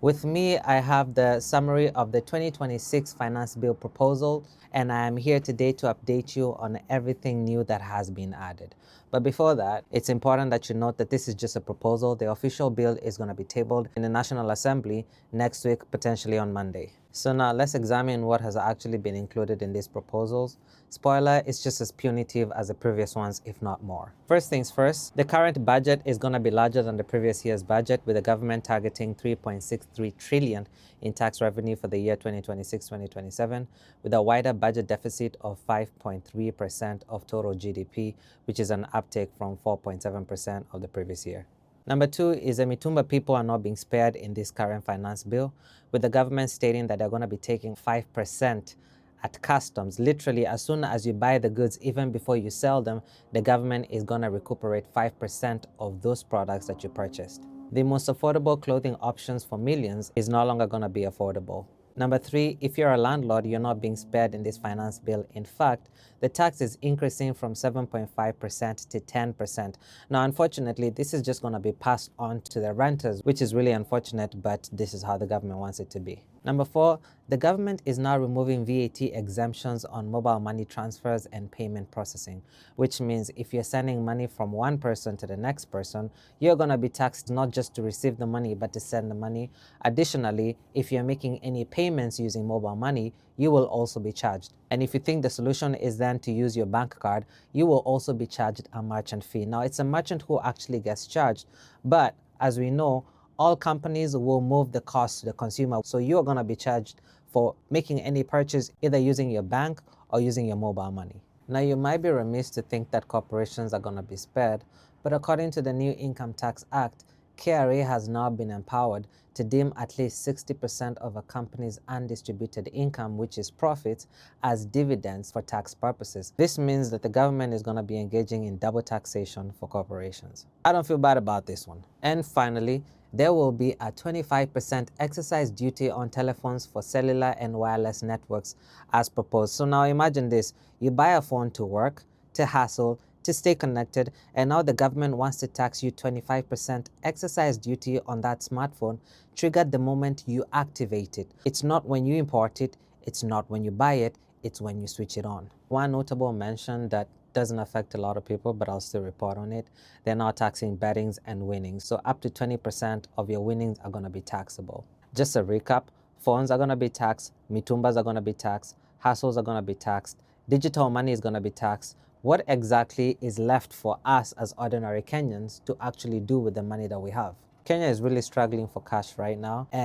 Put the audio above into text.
With me, I have the summary of the 2026 Finance Bill proposal, and I am here today to update you on everything new that has been added. But before that, it's important that you note that this is just a proposal. The official bill is going to be tabled in the National Assembly next week, potentially on Monday. So now let's examine what has actually been included in these proposals. Spoiler, it's just as punitive as the previous ones, if not more. First things first, the current budget is going to be larger than the previous year's budget, with the government targeting 3.63 trillion in tax revenue for the year 2026-2027, with a wider budget deficit of 5.3% of total GDP, which is an uptick from 4.7% of the previous year. Number two is the Mitumba people are not being spared in this current finance bill, with the government stating that they're going to be taking 5% at customs. Literally, as soon as you buy the goods, even before you sell them, the government is going to recuperate 5% of those products that you purchased. The most affordable clothing options for millions is no longer going to be affordable. Number three, if you're a landlord, you're not being spared in this finance bill. In fact, the tax is increasing from 7.5% to 10%. Now, unfortunately, this is just going to be passed on to the renters, which is really unfortunate, but this is how the government wants it to be. Number four, the government is now removing VAT exemptions on mobile money transfers and payment processing, which means if you're sending money from one person to the next person, you're going to be taxed not just to receive the money, but to send the money. Additionally, if you're making any payments using mobile money, you will also be charged. And if you think the solution is then to use your bank card, you will also be charged a merchant fee. Now, it's a merchant who actually gets charged, but as we know, all companies will move the cost to the consumer. So you're going to be charged for making any purchase either using your bank or using your mobile money. Now, you might be remiss to think that corporations are going to be spared, but according to the new Income Tax Act, KRA has now been empowered to deem at least 60% of a company's undistributed income, which is profits, as dividends for tax purposes. This means that the government is going to be engaging in double taxation for corporations. I don't feel bad about this one. And finally, there will be a 25% excise duty on telephones for cellular and wireless networks as proposed. So now imagine this, you buy a phone to work, to hassle, to stay connected, and now the government wants to tax you 25% excise duty on that smartphone, triggered the moment you activate it. It's not when you import it, it's not when you buy it, it's when you switch it on. One notable mention that doesn't affect a lot of people, but I'll still report on it. They're now taxing bettings and winnings. So up to 20% of your winnings are going to be taxable. Just a recap, phones are going to be taxed, mitumbas are going to be taxed, hassles are going to be taxed, digital money is going to be taxed. What exactly is left for us as ordinary Kenyans to actually do with the money that we have? Kenya is really struggling for cash right now, and